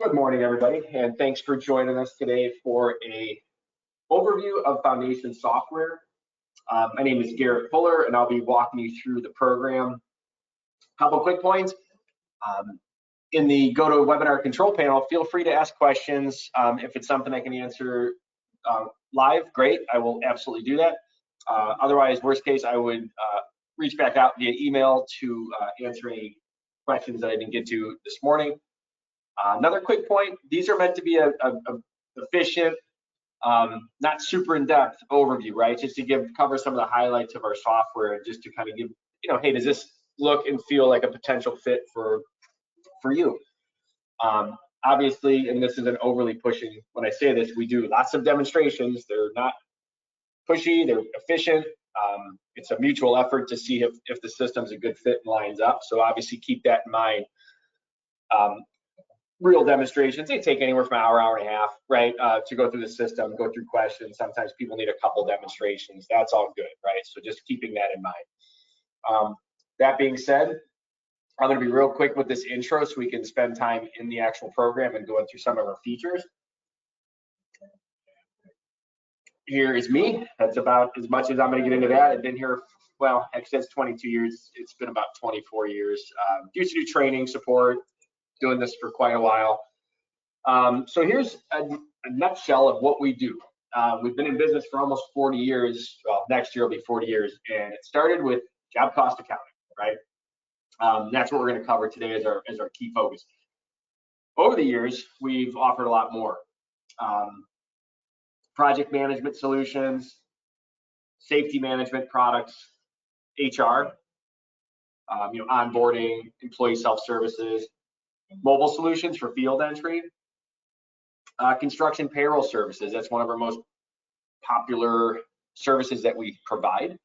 Good morning, everybody, and thanks for joining us today for a overview of foundation software. My name is Garrett Fuller, and I'll be walking you through the program. Couple quick points. In the GoToWebinar control panel, feel free to ask questions. If it's something I can answer live, great, I will absolutely do that. Otherwise, worst case, I would reach back out via email to answer any questions that I didn't get to this morning. Another quick point, these are meant to be a efficient, not super in-depth overview, right? Just to cover some of the highlights of our software and just to kind of give, hey, does this look and feel like a potential fit for you? Obviously, and this isn't overly pushing when I say this, we do lots of demonstrations. They're not pushy, they're efficient. It's a mutual effort to see if the system's a good fit and lines up. So obviously keep that in mind. Real demonstrations, they take anywhere from an hour and a half, right, to go through the system, go through questions. Sometimes people need a couple demonstrations. That's all good, right? So just keeping that in mind. That being said, I'm going to be real quick with this intro so we can spend time in the actual program and going through some of our features. Here is me. That's about as much as I'm going to get into that. I've been here, well, actually that's 22 years. It's been about 24 years. Used to do training, support, doing this for quite a while. So here's a nutshell of what we do. We've been in business for almost 40 years. Well, next year will be 40 years, and it started with job cost accounting, right? That's what we're going to cover today as our key focus. Over the years, we've offered a lot more. Project management solutions, safety management products, HR, onboarding, employee self-services, mobile solutions for field entry, construction payroll services. That's one of our most popular services that we provide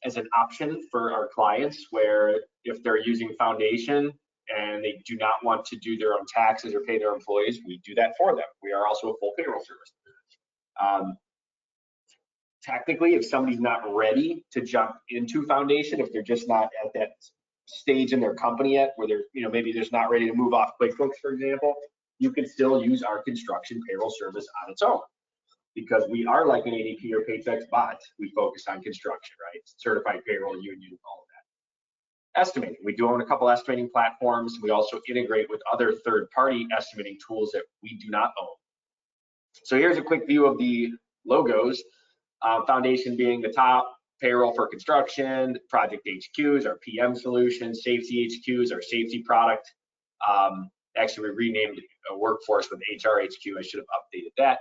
as an option for our clients, where if they're using Foundation and they do not want to do their own taxes or pay their employees, we do that for them. We are also a full payroll service. Technically, if somebody's not ready to jump into Foundation, if they're just not at that stage in their company yet where they're, maybe they're just not ready to move off QuickBooks, for example, you can still use our construction payroll service on its own, because we are like an ADP or Paychex bot. We focus on construction, right? Certified payroll, union, all of that. Estimating, we do own a couple estimating platforms. We also integrate with other third-party estimating tools that we do not own. So here's a quick view of the logos. Foundation being the top, payroll for construction, project HQs, our PM solution, safety HQs, our safety product. Actually, we renamed a workforce with HR HQ. I should have updated that.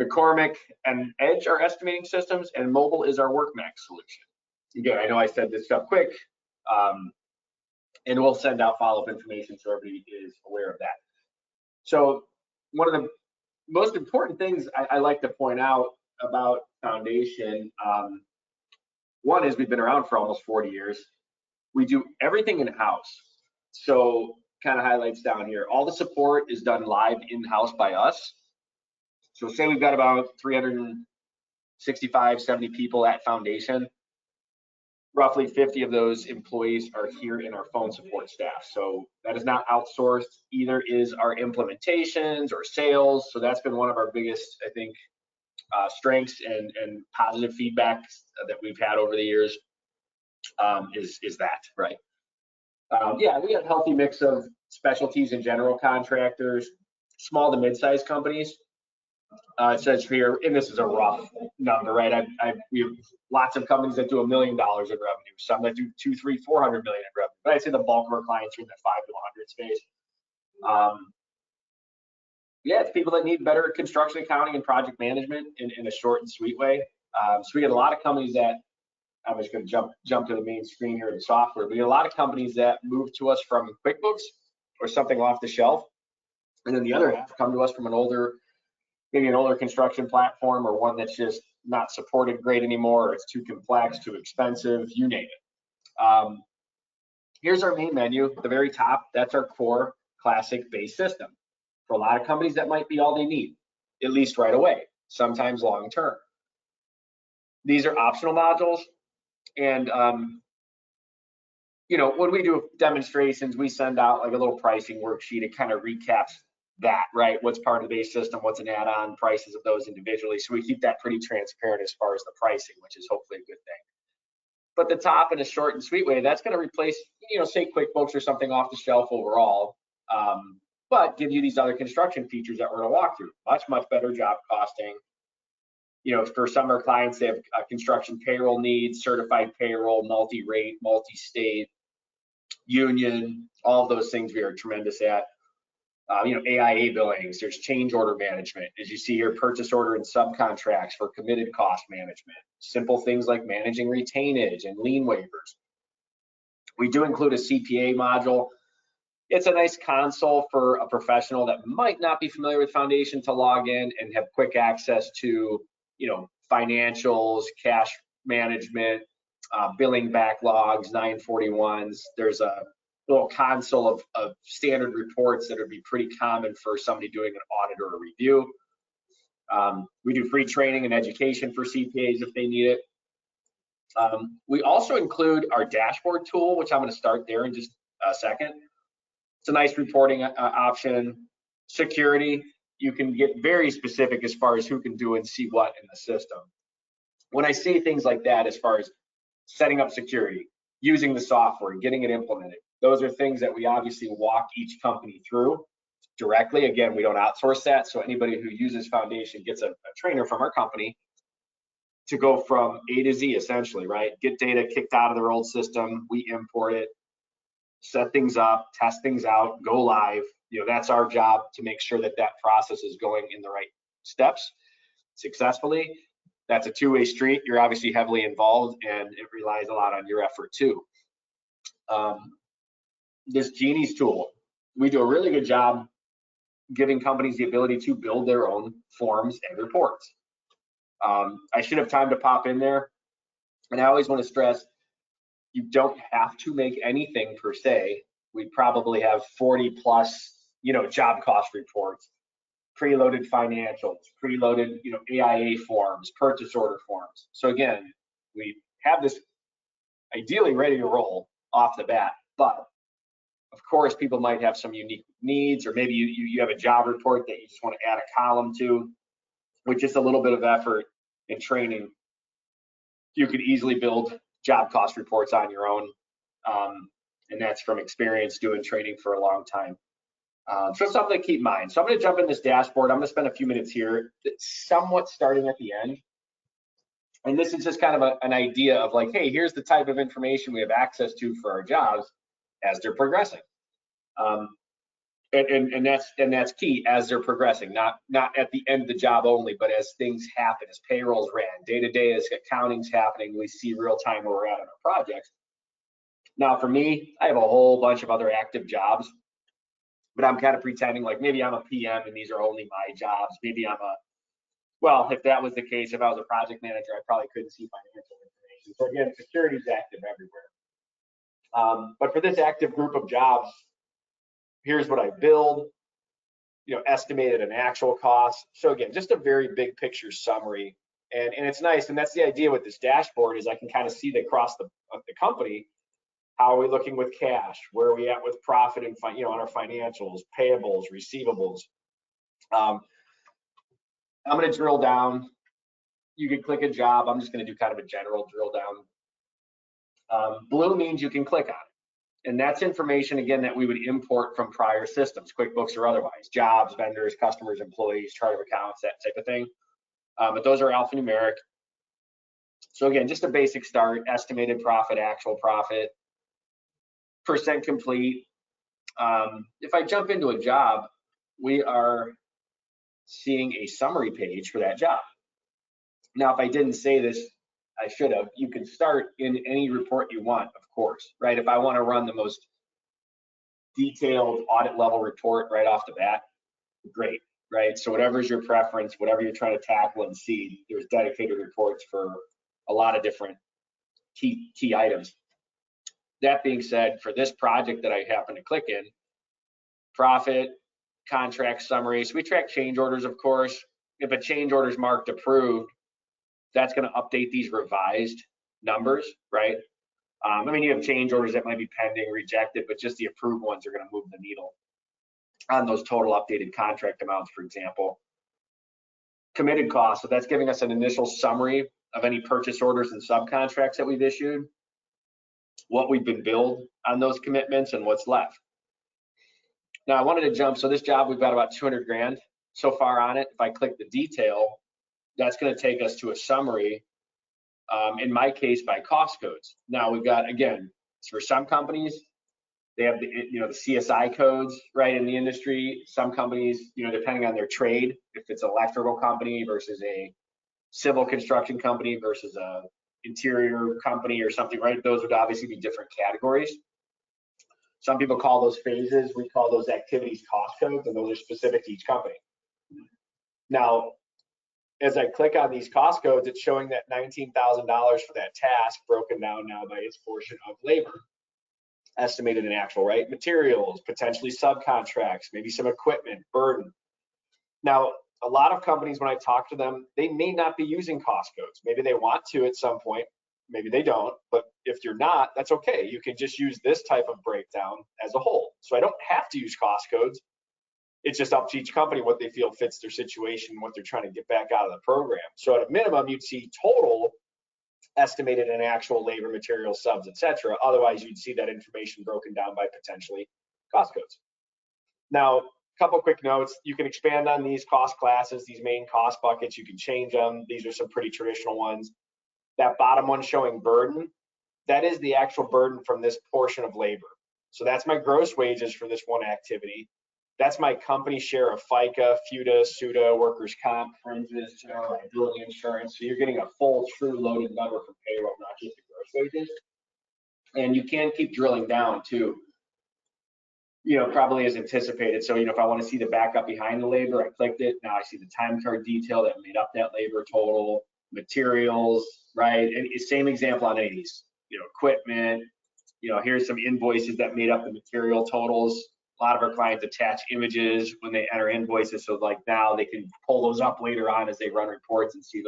McCormick and Edge are estimating systems, and mobile is our WorkMax solution. Again, I know I said this stuff quick, and we'll send out follow-up information so everybody is aware of that. So one of the most important things I like to point out about Foundation, one is we've been around for almost 40 years. We do everything in-house. So kind of highlights down here. All the support is done live in-house by us. So say we've got about 365, 70 people at Foundation. Roughly 50 of those employees are here in our phone support staff. So that is not outsourced. Either is our implementations or sales. So that's been one of our biggest, I think, strengths and positive feedback that we've had over the years is that, right? Yeah, we have a healthy mix of specialties and general contractors, small to mid-sized companies. It says here, and this is a rough number, right? We have lots of companies that do $1 million in revenue, some that do 200, 300, 400 million in revenue. But I'd say the bulk of our clients are in that 5 to 100 space. Yeah, it's people that need better construction accounting and project management in a short and sweet way. So we get a lot of companies that, I'm just going to jump to the main screen here of the software. We get a lot of companies that move to us from QuickBooks or something off the shelf, and then the other half come to us from maybe an older construction platform, or one that's just not supported great anymore, or it's too complex, too expensive, you name it. Here's our main menu at the very top. That's our core classic base system. For a lot of companies, that might be all they need, at least right away, sometimes long term. These are optional modules. And, when we do demonstrations, we send out like a little pricing worksheet. It kind of recaps that, right? What's part of the base system, what's an add-on, prices of those individually. So we keep that pretty transparent as far as the pricing, which is hopefully a good thing. But the top, in a short and sweet way, that's going to replace, say QuickBooks or something off the shelf overall, but give you these other construction features that we're going to walk through. Much better job costing. For some of our clients, they have construction payroll needs, certified payroll, multi-rate, multi-state, union, all of those things we are tremendous at. AIA billings, there's change order management. As you see here, purchase order and subcontracts for committed cost management. Simple things like managing retainage and lien waivers. We do include a CPA module. It's a nice console for a professional that might not be familiar with Foundation to log in and have quick access to, financials, cash management, billing backlogs, 941s. There's a little console of standard reports that would be pretty common for somebody doing an audit or a review. We do free training and education for CPAs if they need it. We also include our dashboard tool, which I'm going to start there in just a second. It's a nice reporting option. Security, you can get very specific as far as who can do and see what in the system. When I say things like that, as far as setting up security, using the software, getting it implemented, those are things that we obviously walk each company through directly. Again, we don't outsource that, so anybody who uses Foundation gets a trainer from our company to go from A to Z, essentially, right? Get data kicked out of their old system, we import it, set things up, test things out, go live. That's our job, to make sure that process is going in the right steps successfully. That's a two-way street. You're obviously heavily involved, and it relies a lot on your effort too. This Genie's tool, we do a really good job giving companies the ability to build their own forms and reports. I should have time to pop in there, and I always want to stress, you don't have to make anything per se. We probably have 40 plus, job cost reports, preloaded financials, preloaded, AIA forms, purchase order forms. So again, we have this ideally ready to roll off the bat, but of course, people might have some unique needs, or maybe you have a job report that you just want to add a column to. With just a little bit of effort and training, you could easily build job cost reports on your own, and that's from experience doing training for a long time. So it's something to keep in mind. So I'm going to jump in this dashboard. I'm going to spend a few minutes here, somewhat starting at the end. And this is just kind of an idea of like, hey, here's the type of information we have access to for our jobs as they're progressing. And that's key, as they're progressing, not at the end of the job only, but as things happen, as payrolls ran, day to day, as accounting's happening, we see real time where we're at on our projects. Now, for me, I have a whole bunch of other active jobs, but I'm kind of pretending like maybe I'm a PM and these are only my jobs. Maybe well, if that was the case, if I was a project manager, I probably couldn't see financial information. So again, security is active everywhere. But for this active group of jobs, here's what I build, estimated and actual costs. So again, just a very big picture summary. And it's nice, and that's the idea with this dashboard, is I can kind of see across the company, how are we looking with cash? Where are we at with profit and on our financials, payables, receivables? I'm going to drill down. You can click a job. I'm just going to do kind of a general drill down. Blue means you can click on it. And that's information, again, that we would import from prior systems, QuickBooks or otherwise, jobs, vendors, customers, employees, chart of accounts, that type of thing. But those are alphanumeric. So again, just a basic start, estimated profit, actual profit, percent complete. If I jump into a job, we are seeing a summary page for that job. Now, if I didn't say this, I should have. You can start in any report you want, of course, right? If I want to run the most detailed audit level report right off the bat, great, right? So whatever's your preference, whatever you're trying to tackle and see, there's dedicated reports for a lot of different key items. That being said, for this project that I happen to click in, profit, contract summary. So we track change orders, of course. If a change order is marked approved, that's going to update these revised numbers, right? I mean, you have change orders that might be pending, rejected, but just the approved ones are going to move the needle. on those total updated contract amounts, for example. Committed costs, so that's giving us an initial summary of any purchase orders and subcontracts that we've issued, what we've been billed on those commitments, and what's left. Now I wanted to jump, so this job we've got about 200 grand so far on it. If I click the detail, that's going to take us to a summary, in my case by cost codes. Now we've got, again, for some companies, they have the CSI codes, right, in the industry. Some companies, depending on their trade, if it's an electrical company versus a civil construction company versus a interior company or something, right, those would obviously be different categories. Some people call those phases, we call those activities cost codes, and those are specific to each company. Now, as I click on these cost codes, it's showing that $19,000 for that task broken down now by its portion of labor. Estimated and actual, right? Materials, potentially subcontracts, maybe some equipment, burden. Now, a lot of companies, when I talk to them, they may not be using cost codes. Maybe they want to at some point, maybe they don't, but if you're not, that's okay. You can just use this type of breakdown as a whole. So I don't have to use cost codes. It's just up to each company what they feel fits their situation, what they're trying to get back out of the program. So at a minimum, you'd see total estimated and actual labor, materials, subs, etc. Otherwise, you'd see that information broken down by potentially cost codes. Now, a couple quick notes. You can expand on these cost classes, these main cost buckets. You can change them. These are some pretty traditional ones. That bottom one showing burden, that is the actual burden from this portion of labor. So that's my gross wages for this one activity. That's my company share of FICA, FUTA, SUTA, workers' comp, fringes, general liability insurance. So you're getting a full, true loaded number for payroll, not just the gross wages. And you can keep drilling down too, probably as anticipated. So, if I want to see the backup behind the labor, I clicked it. Now I see the time card detail that made up that labor total, materials, right? And same example on any of these, equipment, here's some invoices that made up the material totals. A lot of our clients attach images when they enter invoices, so like now they can pull those up later on as they run reports and see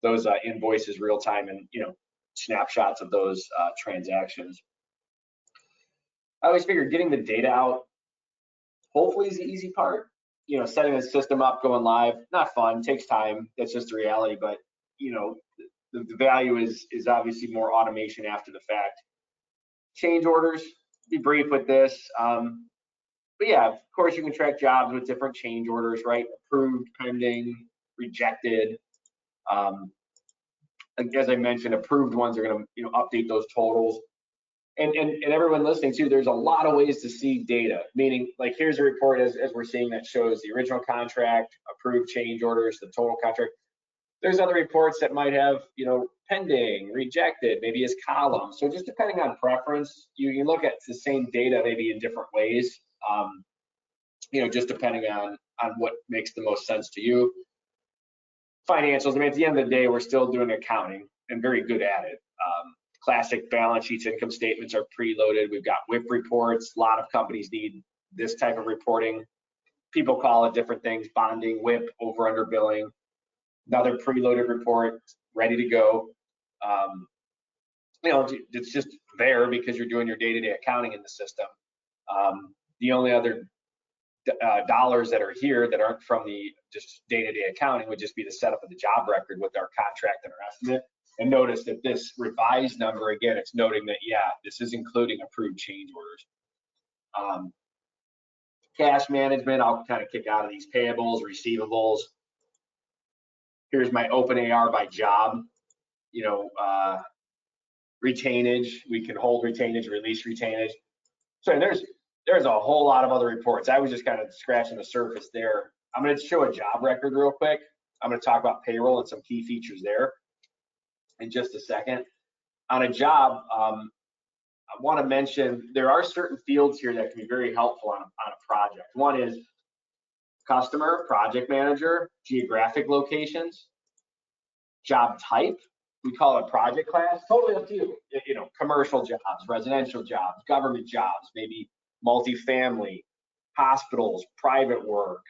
those invoices real time and snapshots of those transactions. I always figure getting the data out hopefully is the easy part. Setting the system up, going live, not fun, takes time. That's just the reality. But the value is obviously more automation after the fact. Change orders. Be brief with this. But yeah, of course, you can track jobs with different change orders, right? Approved, pending, rejected. As I mentioned, approved ones are going to update those totals. And everyone listening too, there's a lot of ways to see data. Meaning, like here's a report as we're seeing that shows the original contract, approved change orders, the total contract. There's other reports that might have pending, rejected, maybe as columns. So just depending on preference, you can look at the same data maybe in different ways. Just depending on what makes the most sense to you. Financials, I mean, at the end of the day, we're still doing accounting and very good at it. Classic balance sheets, income statements are preloaded. We've got WIP reports. A lot of companies need this type of reporting. People call it different things, bonding, WIP, over under billing. Another preloaded report, ready to go. It's just there because you're doing your day-to-day accounting in the system. The only other dollars that are here that aren't from the just day-to-day accounting would just be the setup of the job record with our contract and our estimate. And notice that this revised number, again, it's noting that, yeah, this is including approved change orders. Cash management, I'll kind of kick out of these payables, receivables. Here's my open AR by job, retainage. We can hold retainage, release retainage. So there's a whole lot of other reports. I was just kind of scratching the surface there. I'm going to show a job record real quick. I'm going to talk about payroll and some key features there in just a second. On a job, I want to mention there are certain fields here that can be very helpful on a project. One is customer, project manager, geographic locations, job type. We call it project class. Totally up to you. Commercial jobs, residential jobs, government jobs, maybe multifamily, hospitals, private work.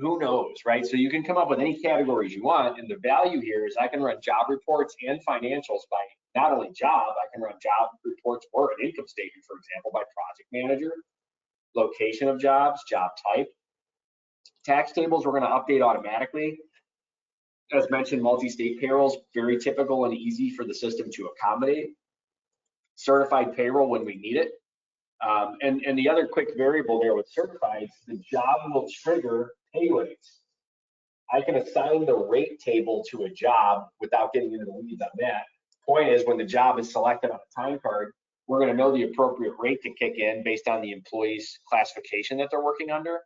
Who knows, right? So you can come up with any categories you want, and the value here is I can run job reports and financials by not only job, I can run job reports or an income statement, for example, by project manager, location of jobs, job type. Tax tables we're going to update automatically. As mentioned, multi-state payrolls, very typical and easy for the system to accommodate. Certified payroll when we need it. And the other quick variable there with certified, the job will trigger pay rates. I can assign the rate table to a job without getting into the weeds on that. Point is, when the job is selected on a time card, we're going to know the appropriate rate to kick in based on the employee's classification that they're working under,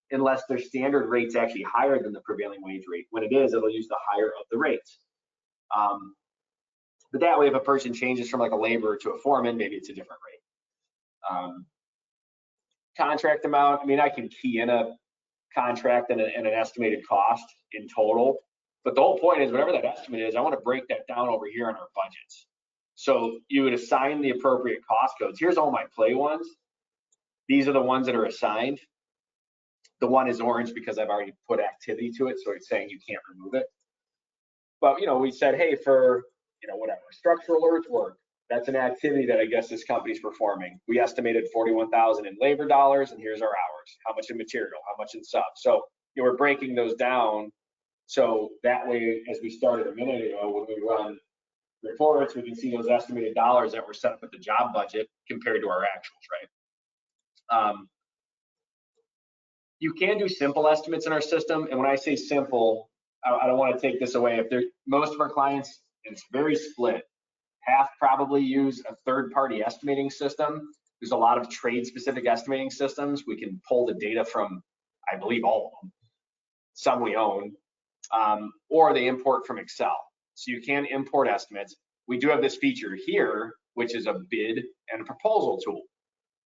unless their standard rate's actually higher than the prevailing wage rate. When it is, it'll use the higher of the rates. But that way, if a person changes from like a laborer to a foreman, maybe it's a different rate. Contract amount, I mean, I can key in a contract and an estimated cost in total, but the whole point is whatever that estimate is, I want to break that down over here on our budgets. So you would assign the appropriate cost codes. Here's all my play ones. These are the ones that are assigned. The one is orange because I've already put activity to it, so it's saying you can't remove it. But we said, hey, for whatever, structural earthwork, that's an activity that I guess this company's performing. We estimated 41,000 in labor dollars, and here's our hours. How much in material? How much in sub? So we're breaking those down. So that way, as we started a minute ago, when we run reports, we can see those estimated dollars that were set up at the job budget compared to our actuals, right? You can do simple estimates in our system, and when I say simple, I don't want to take this away. Most of our clients, it's very split. Half probably use a third-party estimating system. There's a lot of trade-specific estimating systems. We can pull the data from, I believe, all of them. Some we own, or they import from Excel. So you can import estimates. We do have this feature here, which is a bid and a proposal tool.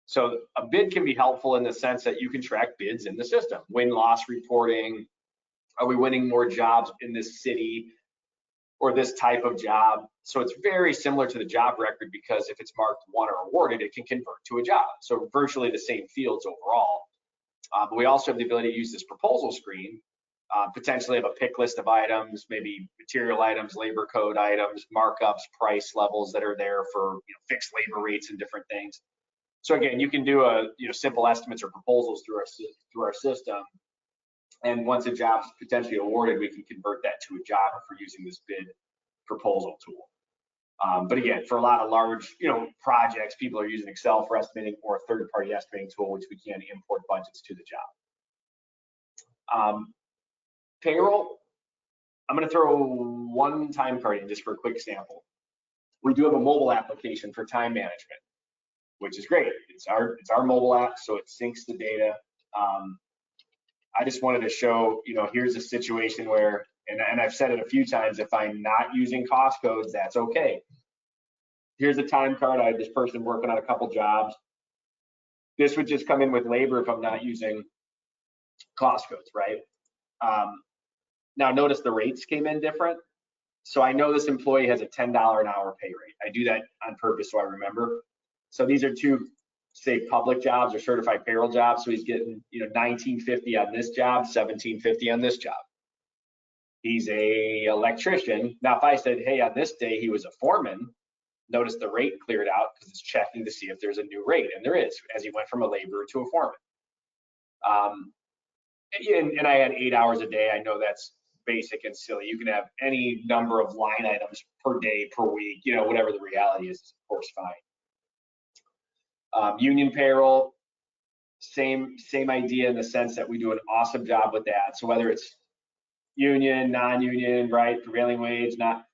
So a bid can be helpful in the sense that you can track bids in the system. Win-loss reporting. Are we winning more jobs in this city or this type of job? So it's very similar to the job record because if it's marked won or awarded, it can convert to a job. So virtually the same fields overall. But we also have the ability to use this proposal screen, potentially have a pick list of items, maybe material items, labor code items, markups, price levels that are there for fixed labor rates and different things. So again, you can do simple estimates or proposals through our system. And once a job's potentially awarded, we can convert that to a job if we're using this bid proposal tool. But again, for a lot of large, projects, people are using Excel for estimating or a third-party estimating tool, which we can import budgets to the job. Payroll, I'm going to throw one time card in just for a quick sample. We do have a mobile application for time management, which is great. It's our mobile app, so it syncs the data. I just wanted to show, here's a situation where, and I've said it a few times, if I'm not using cost codes, that's okay. Here's a time card. I have this person working on a couple jobs. This would just come in with labor if I'm not using cost codes, right? Now notice the rates came in different. So I know this employee has a $10 an hour pay rate. I do that on purpose so I remember. So these are two, say, public jobs or certified payroll jobs. So he's getting, $19.50 on this job, $17.50 on this job. He's a electrician. Now, if I said, hey, on this day he was a foreman, notice the rate cleared out because it's checking to see if there's a new rate, and there is, as he went from a laborer to a foreman. And I had 8 hours a day. I know that's basic and silly. You can have any number of line items per day, per week, whatever the reality is of course fine. Union payroll, same idea in the sense that we do an awesome job with that. So whether it's union, non-union, right, prevailing wage, not,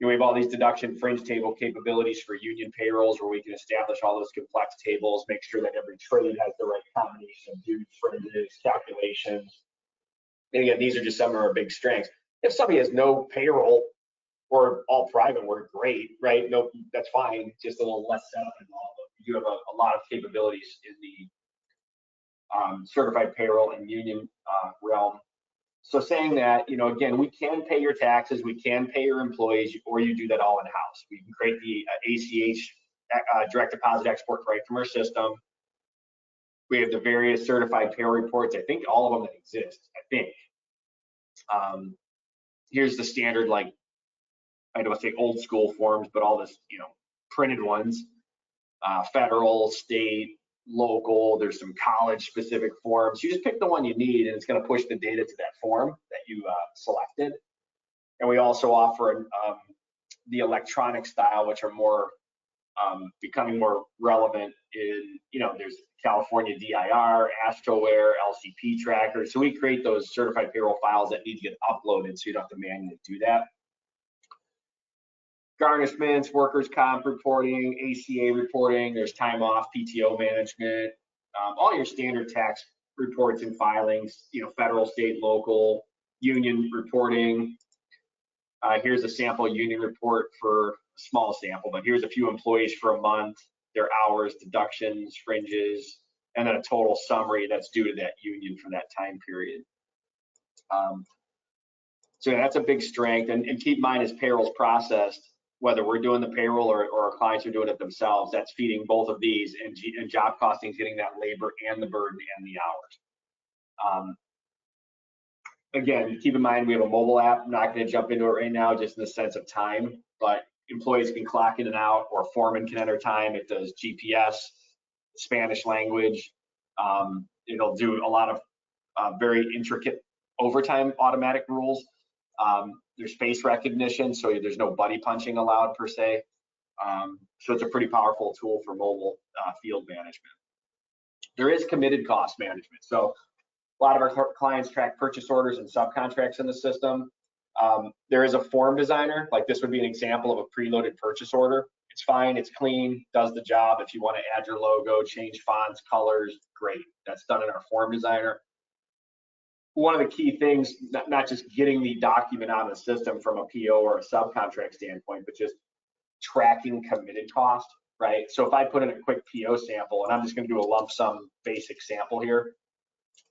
we have all these deduction fringe table capabilities for union payrolls where we can establish all those complex tables, make sure that every trade has the right combination of dues, fringes, calculations. And again, these are just some of our big strengths. If somebody has no payroll or all private work, great, right? No, that's fine. Just a little less setup involved. You have a lot of capabilities in the certified payroll and union realm. So saying that, again, we can pay your taxes, we can pay your employees, or you do that all in-house. We can create the ACH, direct deposit export right from our system. We have the various certified payroll reports, I think all of them that exist, I think. Here's the standard, like, I don't say old school forms, but all this, printed ones, federal, state, local, there's some college specific forms. You just pick the one you need and it's going to push the data to that form that you selected. And we also offer the electronic style, which are more becoming more relevant in, there's California DIR, Astroware, LCP tracker. So we create those certified payroll files that need to get uploaded so you don't have to manually do that. Garnishments, workers' comp reporting, ACA reporting, there's time off, PTO management, all your standard tax reports and filings, federal, state, local, union reporting. Here's a sample union report for a small sample, but here's a few employees for a month, their hours, deductions, fringes, and then a total summary that's due to that union for that time period. So that's a big strength, and keep in mind as payroll's processed, whether we're doing the payroll or our clients are doing it themselves, that's feeding both of these, and job costing is getting that labor and the burden and the hours. Again, keep in mind we have a mobile app. I'm not going to jump into it right now just in the sense of time, but employees can clock in and out, or foreman can enter time. It does GPS, Spanish language. It'll do a lot of very intricate overtime automatic rules. There's face recognition, so there's no buddy punching allowed per se. So it's a pretty powerful tool for mobile field management. There is committed cost management. So a lot of our clients track purchase orders and subcontracts in the system. There is a form designer, like this would be an example of a preloaded purchase order. It's fine, it's clean, does the job. If you want to add your logo, change fonts, colors, great. That's done in our form designer. One of the key things, not just getting the document on the system from a PO or a subcontract standpoint, but just tracking committed cost, right? So if I put in a quick PO sample, and I'm just going to do a lump sum basic sample here.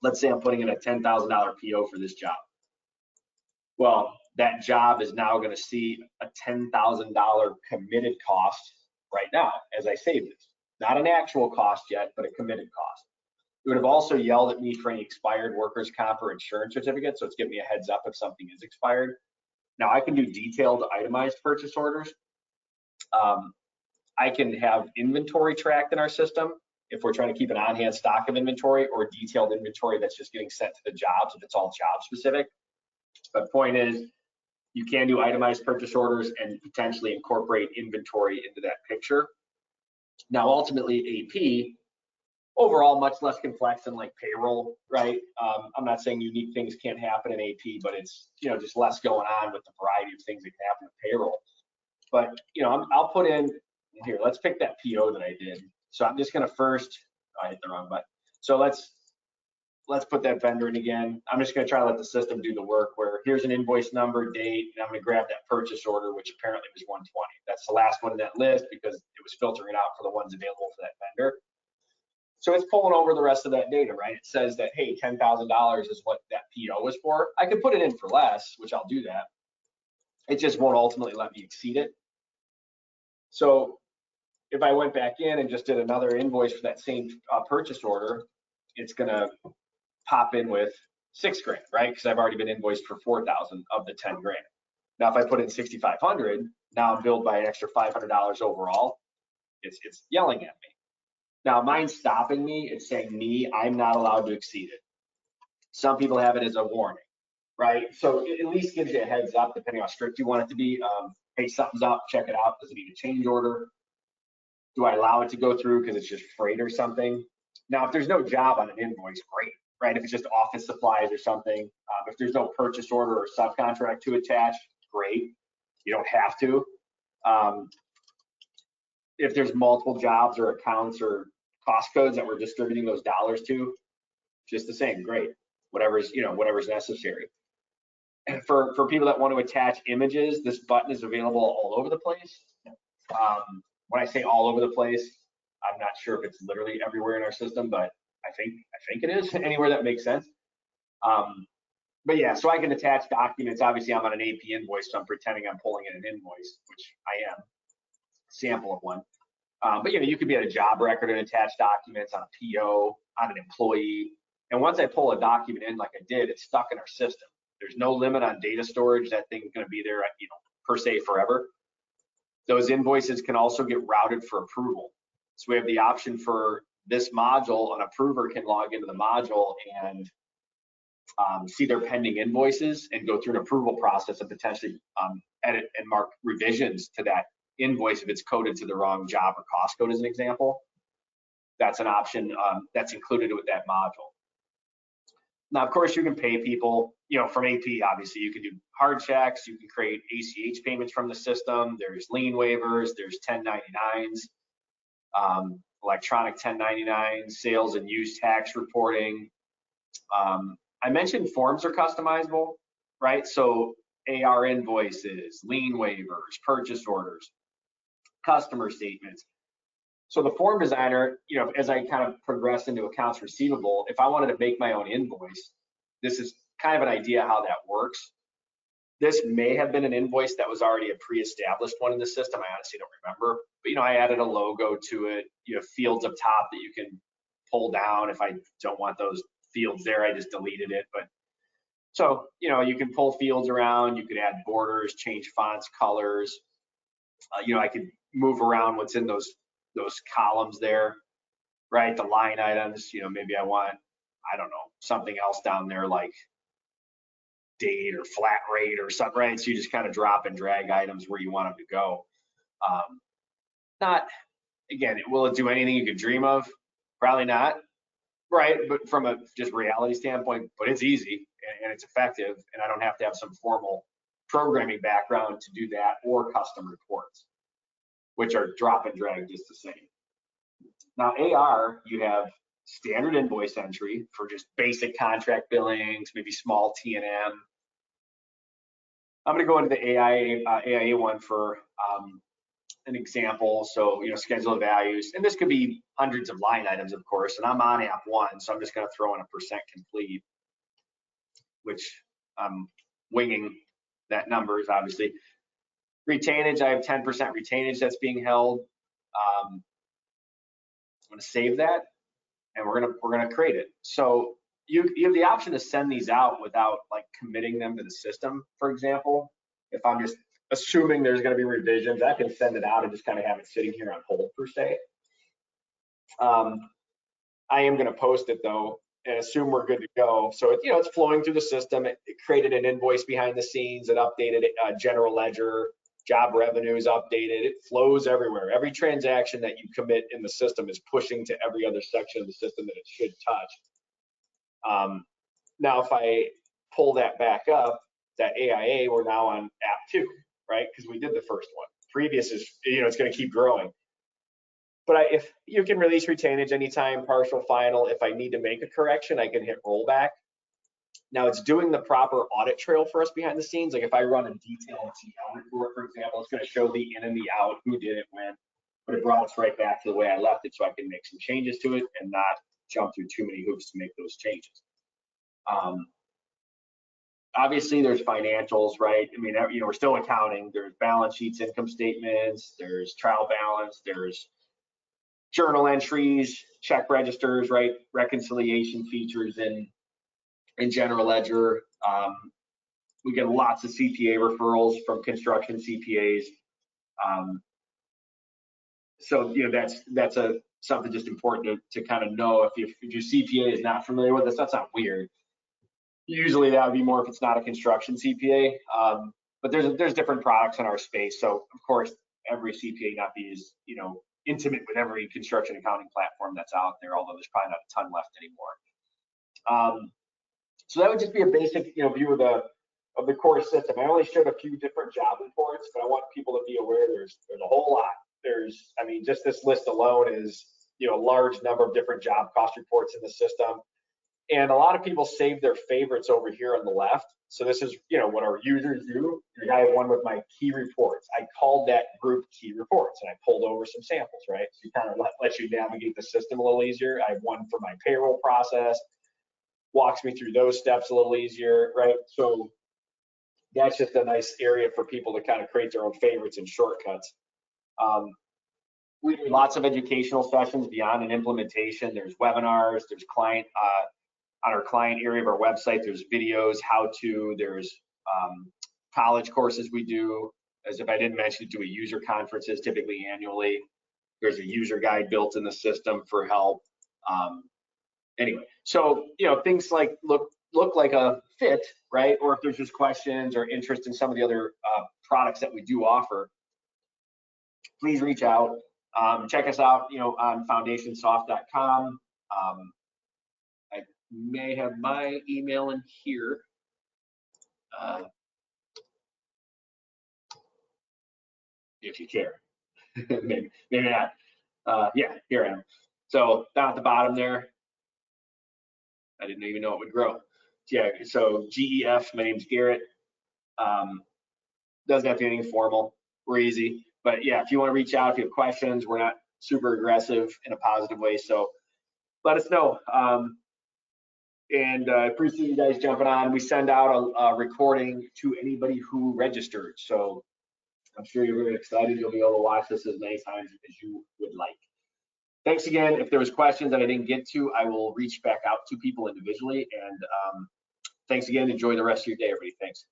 Let's say I'm putting in a $10,000 PO for this job. Well, that job is now going to see a $10,000 committed cost right now as I save this. Not an actual cost yet, but a committed cost. It would have also yelled at me for any expired workers' comp or insurance certificates, so it's giving me a heads up if something is expired. Now I can do detailed itemized purchase orders. I can have inventory tracked in our system if we're trying to keep an on-hand stock of inventory, or detailed inventory that's just getting sent to the jobs if it's all job specific. But point is, you can do itemized purchase orders and potentially incorporate inventory into that picture. Now ultimately AP, overall much less complex than like payroll, right? I'm not saying unique things can't happen in AP, but it's just less going on with the variety of things that can happen in payroll. But I'll put in here. Let's pick that PO that I did. So I'm just going to first. I hit the wrong button. So let's put that vendor in again. I'm just going to try to let the system do the work. Where here's an invoice number, date, and I'm going to grab that purchase order, which apparently was 120. That's the last one in that list because it was filtering out for the ones available for that vendor. So it's pulling over the rest of that data, right? It says that, hey, $10,000 is what that PO was for. I could put it in for less, which I'll do that. It just won't ultimately let me exceed it. So if I went back in and just did another invoice for that same purchase order, it's gonna pop in with $6,000, right? Because I've already been invoiced for $4,000 of the $10,000. Now, if I put in $6,500, now I'm billed by an extra $500 overall. It's yelling at me. Now, mine's stopping me. It's saying I'm not allowed to exceed it. Some people have it as a warning, right? So it at least gives you a heads up, depending on how strict you want it to be. Hey, something's up, check it out. Does it need a change order? Do I allow it to go through because it's just freight or something? Now, if there's no job on an invoice, great, right? If it's just office supplies or something, if there's no purchase order or subcontract to attach, great. You don't have to. If there's multiple jobs or accounts or cost codes that we're distributing those dollars to, just the same, great. Whatever's necessary. And for people that want to attach images, this button is available all over the place. When I say all over the place, I'm not sure if it's literally everywhere in our system, but I think it is anywhere that makes sense. But yeah, so I can attach documents. Obviously, I'm on an AP invoice, so I'm pretending I'm pulling in an invoice, which I am. Sample of one. But you could be at a job record and attach documents on a PO, on an employee. And once I pull a document in like I did, it's stuck in our system. There's no limit on data storage. That thing's going to be there, per se forever. Those invoices can also get routed for approval. So we have the option for this module, an approver can log into the module and see their pending invoices and go through an approval process and potentially edit and mark revisions to that invoice if it's coded to the wrong job or cost code, as an example. That's an option that's included with that module. Now, of course, you can pay people, from AP, obviously. You can do hard checks. You can create ACH payments from the system. There's lien waivers. There's 1099s, electronic 1099s, sales and use tax reporting. I mentioned forms are customizable, right? So AR invoices, lien waivers, purchase orders, customer statements. So the form designer, as I kind of progress into accounts receivable, if I wanted to make my own invoice, this is kind of an idea how that works. This may have been an invoice that was already a pre-established one in the system. I honestly don't remember, but I added a logo to it. You have fields up top that you can pull down. If I don't want those fields there, I just deleted it. But so you can pull fields around. You could add borders, change fonts, colors. I could move around what's in those columns there, right? The line items, maybe I want, I don't know, something else down there like date or flat rate or something, right? So you just kind of drop and drag items where you want them to go. Again, will it do anything you could dream of? Probably not, right? But from a just reality standpoint, but it's easy and it's effective, and I don't have to have some formal programming background to do that, or custom reports, which are drop and drag just the same. Now, AR, you have standard invoice entry for just basic contract billings, maybe small T&M. I'm going to go into the AIA one for an example. So, schedule of values, and this could be hundreds of line items, of course, and I'm on app one, so I'm just going to throw in a % complete, which I'm winging that numbers, obviously. Retainage, I have 10% retainage that's being held. I'm going to save that, and we're going to create it. So you have the option to send these out without like committing them to the system. For example, if I'm just assuming there's going to be revisions, I can send it out and just kind of have it sitting here on hold per se. I am going to post it though and assume we're good to go. So it's flowing through the system. It created an invoice behind the scenes. It updated general ledger. Job revenue is updated. It flows everywhere. Every transaction that you commit in the system is pushing to every other section of the system that it should touch. Now, if I pull that back up, that AIA, we're now on app 2, right? Because we did the first one. Previous is, it's going to keep growing. But if you can release retainage anytime, partial, final. If I need to make a correction, I can hit rollback. Now it's doing the proper audit trail for us behind the scenes. Like if I run a detailed TL report, for example, it's going to show the in and the out, who did it when, but it brought us right back to the way I left it, so I can make some changes to it and not jump through too many hoops to make those changes. Obviously, there's financials, right? I mean, we're still accounting. There's balance sheets, income statements, there's trial balance, there's journal entries, check registers, right? Reconciliation features in general ledger. We get lots of CPA referrals from construction CPAs. So that's something just important to kind of know. If your CPA is not familiar with this, that's not weird. Usually that would be more if it's not a construction CPA. But there's different products in our space. So of course, every CPA not be as intimate with every construction accounting platform that's out there, although there's probably not a ton left anymore. So that would just be a basic view of the core system. I only showed a few different job reports, but I want people to be aware there's a whole lot. Just this list alone is a large number of different job cost reports in the system. And a lot of people save their favorites over here on the left. So this is what our users do. I have one with my key reports. I called that group key reports, and I pulled over some samples, right? So you kind of let you navigate the system a little easier. I have one for my payroll process. Walks me through those steps a little easier, right? So that's just a nice area for people to kind of create their own favorites and shortcuts. We do lots of educational sessions beyond an implementation. There's webinars, there's client, on our client area of our website, there's videos, how-to, there's college courses we do. As if I didn't mention, do a user conferences typically annually. There's a user guide built in the system for help. Anyway, so you know, things like look like a fit, right? Or if there's just questions or interest in some of the other products that we do offer, please reach out. Check us out, you know, on foundationsoft.com. I may have my email in here. If you care. maybe not. Yeah, here I am. So down at the bottom there, I didn't even know it would grow. Yeah, so GEF, my name's Garrett. Doesn't have to be anything formal. We're easy. But yeah, if you want to reach out, if you have questions, we're not super aggressive in a positive way. So let us know. And I appreciate you guys jumping on. We send out a recording to anybody who registered. So I'm sure you're very excited. You'll be able to watch this as many times as you would like. Thanks again. If there was questions that I didn't get to, I will reach back out to people individually. And thanks again. Enjoy the rest of your day, everybody. Thanks.